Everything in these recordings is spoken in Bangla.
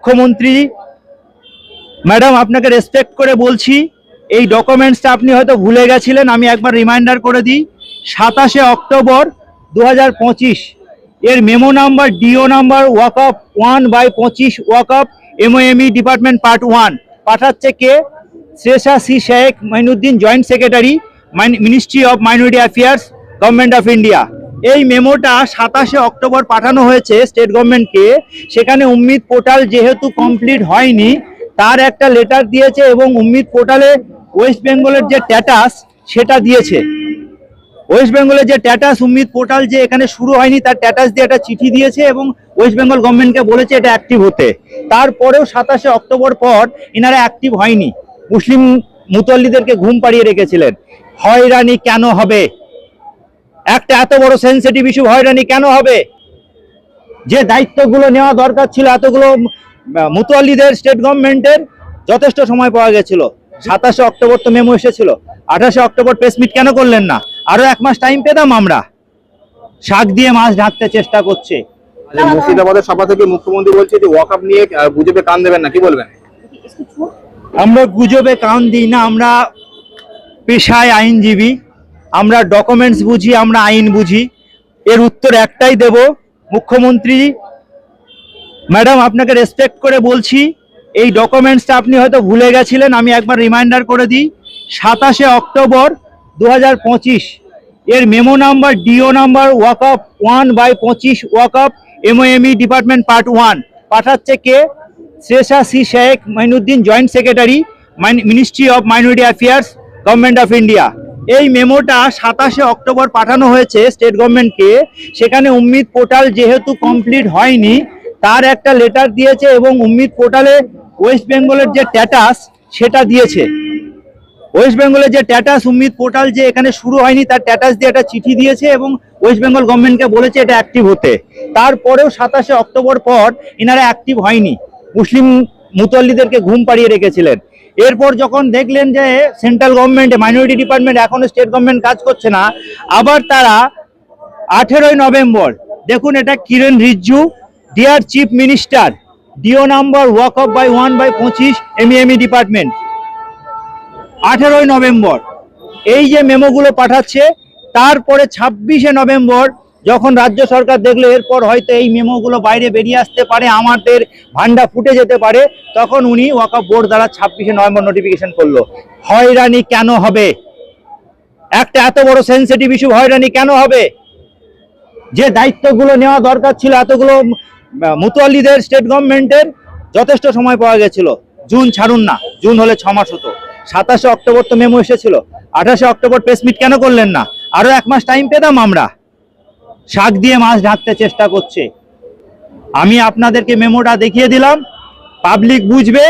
মুখ্যমন্ত্রী ম্যাডাম, আপনাকে রেসপেক্ট করে বলছি, এই ডকুমেন্টসটা আপনি হয়তো ভুলে গেছিলেন, আমি একবার রিমাইন্ডার করে দিই। 27শে অক্টোবর 2025 এর মেমো নাম্বার ডিও নাম্বার ওয়াকআপ 1/25 ওয়াকআপ এমওএমই ডিপার্টমেন্ট পার্ট 1 পাঠাচ্ছে কে? শ্রেষা সি Sheikh Mainuddin, joint secretary, ministry of minority affairs, government of India. এই মেমোটা 27শে অক্টোবর পাঠানো হয়েছে স্টেট গভর্নমেন্টকে। সেখানে উম্মিদ পোর্টাল যেহেতু কমপ্লিট হয়নি, তার একটা লেটার দিয়েছে এবং উম্মিদ পোর্টালে ওয়েস্ট বেঙ্গলের যে স্ট্যাটাস সেটা দিয়েছে। ওয়েস্ট বেঙ্গলের যে স্ট্যাটাস, উম্মিদ পোর্টাল যে এখানে শুরু হয়নি তার স্ট্যাটাস দিয়ে একটা চিঠি দিয়েছে এবং ওয়েস্ট বেঙ্গল গভর্নমেন্টকে বলেছে এটা অ্যাক্টিভ হতে। তারপরেও 27শে অক্টোবর পর এনারা অ্যাক্টিভ হয়নি। মুসলিম মুতল্লিদেরকে ঘুম পাড়িয়ে রেখেছিলেন। হয়রানি কেন হবে? একটা এত বড় সেন্সিটিভ ইস্যু হয়রানি কেন হবে? যে দায়িত্বগুলো নেওয়া দরকার ছিল এতগুলো মুতওয়াল্লিদের, স্টেট গভর্নমেন্টের যথেষ্ট সময় পাওয়া গেছিল। 27শে অক্টোবর তো মেমো এসেছিল, 28শে অক্টোবর প্রেস মিট কেন করলেন না? আরো 1 মাস টাইম পেতাম আমরা। শাক দিয়ে মাছ ঢাকতে চেষ্টা করছে। মুর্শিদাবাদের সভা থেকে মুখ্যমন্ত্রী বলছে যে ওয়াকআপ নিয়ে গুজবে কান দেবেন না, কি বলবেন? আমরা গুজবে কান দিই না, আমরা পেশায় আইনজীবী, আমরা ডকুমেন্টস বুঝি, আমরা আইন বুঝি। এর উত্তর একটাই দেব, মুখ্যমন্ত্রী ম্যাডাম, আপনাকে রেসপেক্ট করে বলছি, এই ডকুমেন্টসটা আপনি হয়তো ভুলে গেছিলেন, আমি একবার রিমাইন্ডার করে দিই। 27শে অক্টোবর 2025 এর মেমো নাম্বার ডিও নাম্বার ওয়াকআপ 1/25 ওয়াকআপ এমওএমই ডিপার্টমেন্ট পার্ট 1 পাঠাচ্ছে কে? শ্রেষা সি Sheikh Mainuddin, joint secretary, ministry of minority affairs, government of India. এই মেমোটা 27শে অক্টোবর পাঠানো হয়েছে স্টেট গভর্নমেন্টকে। সেখানে উম্মিদ পোর্টাল যেহেতু কমপ্লিট হয়নি, তার একটা লেটার দিয়েছে এবং উম্মিদ পোর্টালে ওয়েস্ট বেঙ্গলের যে স্ট্যাটাস সেটা দিয়েছে। ওয়েস্ট বেঙ্গলের যে স্ট্যাটাস, উম্মিদ পোর্টাল যে এখানে শুরু হয়নি তার স্ট্যাটাস দিয়ে একটা চিঠি দিয়েছে এবং ওয়েস্ট বেঙ্গল গভর্নমেন্টকে বলেছে এটা অ্যাক্টিভ হতে। তারপরেও 27শে অক্টোবর পর এনারা অ্যাক্টিভ হয়নি। মুসলিম মুতল্লিদেরকে ঘুম পাড়িয়ে রেখেছিলেন। এরপর যখন দেখলেন যে সেন্ট্রাল গভর্নমেন্ট, মাইনরিটি ডিপার্টমেন্ট, এখনো স্টেট গভর্নমেন্ট কাজ করছে না, আবার তারা 18ই নভেম্বর, দেখুন এটা Kiren Rijiju, dear chief minister, DO number ওয়াকআপ বাই 1/25 এমইএমই ডিপার্টমেন্ট, 18ই নভেম্বর এই যে মেমোগুলো পাঠাচ্ছে। তারপরে 26শে নভেম্বর যখন রাজ্য সরকার দেখলো এরপর হয়তো এই মেমোগুলো বাইরে বেরিয়ে আসতে পারে, আমাদের ভান্ডা ফুটে যেতে পারে, তখন উনি ওয়াকআপ বোর্ড দ্বারা 26শে নভেম্বর নোটিফিকেশন করলো। হয়রানি কেন হবে? একটা এত বড় সেন্সিটিভ ইস্যু হয়রানি কেন হবে? যে দায়িত্বগুলো নেওয়া দরকার ছিল এতগুলো মুতওয়াল্লিদের, স্টেট গভর্নমেন্টের যথেষ্ট সময় পাওয়া গেছিল। জুন ছাড়ুন না, জুন হলে 6 মাস হতো। 27শে অক্টোবর তো মেমো এসেছিল, 28শে অক্টোবর প্রেস মিট কেন করলেন না? আরো 1 মাস টাইম পেতাম আমরা। শাক দিয়ে মাছ ঢাকতে চেষ্টা করছে। আমি আপনাদেরকে মেমোটা দেখিয়ে দিলাম, পাবলিক বুঝবে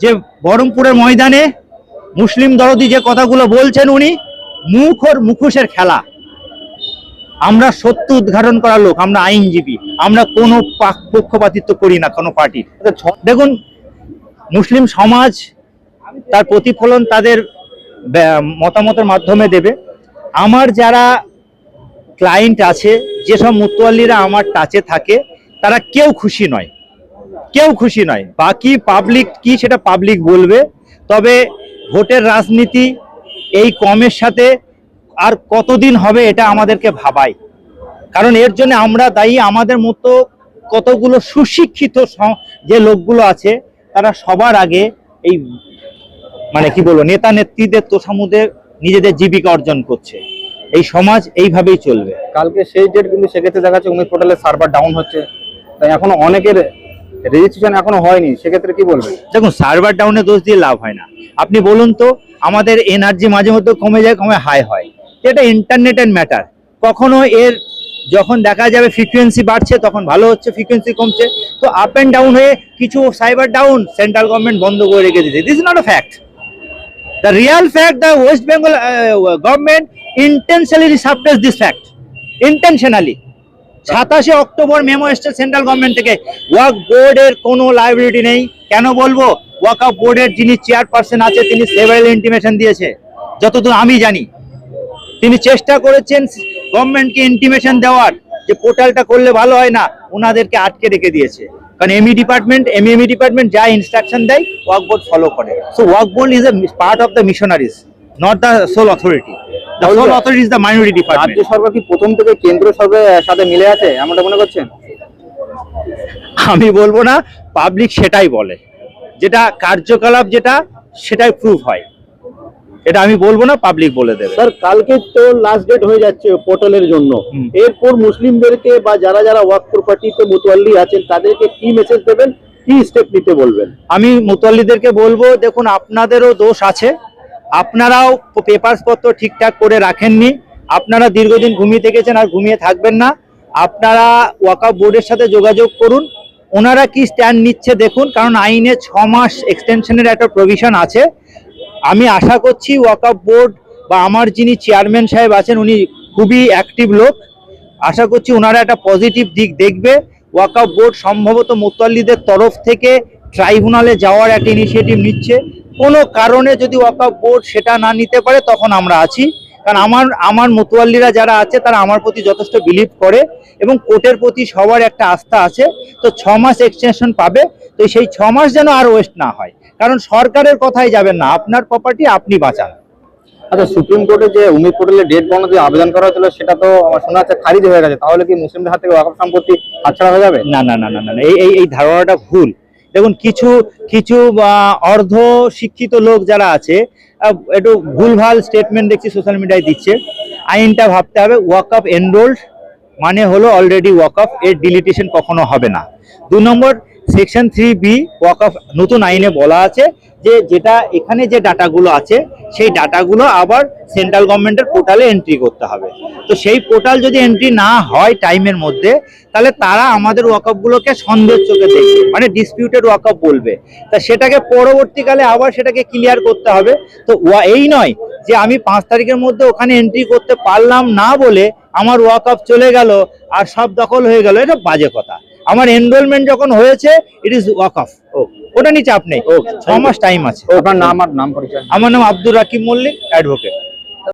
যে বহরমপুরের ময়দানে মুসলিম দরদি যে কথাগুলো বলছেন উনি মুখ ওর মুখোশের খেলা। আমরা সত্য উদ্ঘাটন করা লোক, আমরা আইনজীবী, আমরা কোনো পক্ষপাতিত্ব করি না কোনো পার্টির। দেখুন, মুসলিম সমাজ তার প্রতিফলন তাদের মতামতের মাধ্যমে দেবে। আমার যারা ক্লায়েন্ট আছে, যেসব মুতওয়াল্লিরা আমার টাচে থাকে, তারা কেউ খুশি নয়, কেউ খুশি নয়। বাকি পাবলিক কি সেটা পাবলিক বলবে। তবে ভোটের রাজনীতি এই কমের সাথে আর কতদিন হবে এটা আমাদেরকে ভাবায়, কারণ এর জন্য আমরা দায়ী। আমাদের মতো কতগুলো সুশিক্ষিত যে লোকগুলো আছে তারা সবার আগে এই কি বলবো নেতা নেত্রীদের তোষামোদে নিজেদের জীবিকা অর্জন করছে। এই সমাজ এইভাবেই চলবে। কালকে সেই ডেট কিন্তু সেক্ষেত্রে দেখা যাচ্ছে উম্মিদ পোর্টালের সার্ভার ডাউন হচ্ছে, তাই এখনো অনেকের রেজিস্ট্রেশন এখনো হয়নি, সেক্ষেত্রে কি বলবেন? দেখুন, সার্ভার ডাউনে দোষ দিয়ে লাভ হয় না। আপনি বলুন তো, আমাদের এনার্জি মাঝে মধ্যে কমে যায়, কমে হাই হয়, এটা ইন্টারনেটের ম্যাটার। কখনো এর যখন দেখা যাবে ফ্রিকোয়েন্সি বাড়ছে তখন ভালো হচ্ছে, ফ্রিকোয়েন্সি কমছে তো আপ অ্যান্ড ডাউন হয়ে কিছু সাইবার ডাউন সেন্ট্রাল গভর্নমেন্ট বন্ধ করে রেখে দিয়েছে। This is not a fact. The real fact, the West Bengal government intentionally suppressed this fact. Intentionally. 27শে অক্টোবর মেমো এসছে সেন্ট্রাল গভর্নমেন্ট থেকে। ওয়াকফ বোর্ডের কোনো লায়াবিলিটি নেই। কেন বলবো? ওয়াকফ বোর্ডের যিনি চেয়ারপারসন আছে তিনি সেভারাল ইন্টিমেশন দিয়েছে, যতদূর আমি জানি। তিনি চেষ্টা করেছেন গভর্নমেন্টকে ইন্টিমেশন দেওয়ার যে পোর্টালটা করলে ভালো হয় না, ওনাদেরকে আটকে রেখে দিয়েছে। কারণ এমএমই ডিপার্টমেন্ট যা ইনস্ট্রাকশন দেয় ওয়াক বোর্ড ফলো করে। So Waqf board is a part of the missionaries, not the sole authority. The sole authority is the minority department. রাজ্য সরকার কি প্রথম থেকে কেন্দ্র সরকারের সাথে মিলে আছে এমনটা মনে করছেন? আমি বলবো না, পাবলিক সেটাই বলে, যেটা কার্যকলাপ যেটা সেটাই প্রুফ হয়। এটা আমি বলবো না, পাবলিক বলে দেবে। স্যার কালকে তো লাস্ট ডেট হয়ে যাচ্ছে পোর্টালের জন্য, এরপর মুসলিমদেরকে বা যারা যারা ওয়াকফ প্রপার্টিতে মুতওয়াল্লি আছেন তাদেরকে কি মেসেজ দেবেন, কি স্টেপ নিতে বলবেন? আমি মুতওয়াল্লিদেরকে বলবো, দেখুন আপনাদেরও দোষ আছে, আপনারাও পেপারস পত্র ঠিকঠাক করে রাখেননি, আপনারা দীর্ঘদিন ঘুমিয়ে থেকেছেন আর ঘুমিয়ে থাকবেন না। আপনারা ওয়াকফ বোর্ডের সাথে যোগাযোগ করুন, ওনারা কি স্ট্যান্ড নিচ্ছে দেখুন, কারণ আইনে 6 মাস এক্সটেনশনের একটা প্রভিশন আছে। আমি আশা করছি ওয়াকফ বোর্ড বা আমার যিনি চেয়ারম্যান সাহেব আছেন উনি খুবই অ্যাক্টিভ লোক, আশা করছি ওনারা একটা পজিটিভ দিক দেখবে। ওয়াকফ বোর্ড সম্ভবত মুতওয়াল্লিদের তরফ থেকে ট্রাইব্যুনালে যাওয়ার একটা ইনিশিয়েটিভ নিচ্ছে। কোনো কারণে যদি ওয়াকফ বোর্ড সেটা না নিতে পারে তখন আমরা আছি, কারণ আমার মুতওয়াল্লিরা যারা আছে তারা আমার প্রতি যথেষ্ট বিলিভ করে এবং কোর্টের প্রতি সবার একটা আস্থা আছে। তো 6 মাস এক্সটেনশন পাবে, তো সেই 6 মাস যেন আর ওয়েস্ট না হয়, কারণ সরকারের কথাই যাবেন না, আপনার প্রপার্টি আপনি বাঁচান। আচ্ছা, সুপ্রিম কোর্টে যে উমির পোর্টালে ডেট বানানোর যে আবেদন করা হয়েছিল সেটা তো আমার শোনা যাচ্ছে খারিজ হয়ে গেছে, তাহলে কি মুসলিমদের হাত থেকে ওয়াকফ সম্পত্তি হাতছাড়া হয়ে যাবে? না না না না না না, এই ধারণাটা ভুল। দেখুন কিছু কিছু অর্ধ শিক্ষিত লোক যারা আছে একটু ভুলভাল স্টেটমেন্ট দেখছি সোশ্যাল মিডিয়ায় দিচ্ছে। আইনটা ভাবতে হবে, ওয়াকফ এনরোলড মানে হলো অলরেডি ওয়াকফ, এর ডিলিটেশন কখনো হবে না। 2 নম্বর সেকশন 3B ওয়াকফ নতুন আইনে বলা আছে যে যেটা এখানে যে ডাটাগুলো আছে সেই ডাটাগুলো আবার সেন্ট্রাল গভর্নমেন্টের পোর্টালে এন্ট্রি করতে হবে। তো সেই পোর্টাল যদি এন্ট্রি না হয় টাইমের মধ্যে, তাহলে তারা আমাদের ওয়াকফগুলোকে সন্দেহের চোখে দেখবে, মানে ডিসপিউটেড ওয়াকফ বলবে। তা সেটাকে পরবর্তীকালে আবার সেটাকে ক্লিয়ার করতে হবে। তো এই নয় যে আমি 5 তারিখের মধ্যে ওখানে এন্ট্রি করতে পারলাম না বলে আমার ওয়াকফ চলে গেল আর সব দখল হয়ে গেল, এটা বাজে কথা। আমার এনরোলমেন্ট যখন হয়েছে ইট ইজ ওয়াকফ, ওটা নিয়ে চাপ নেই, 6 মাস টাইম আছে। আপনার নাম আর নাম পরিচয়? আমার নাম আব্দুর রাকিব মল্লিক, অ্যাডভোকেট।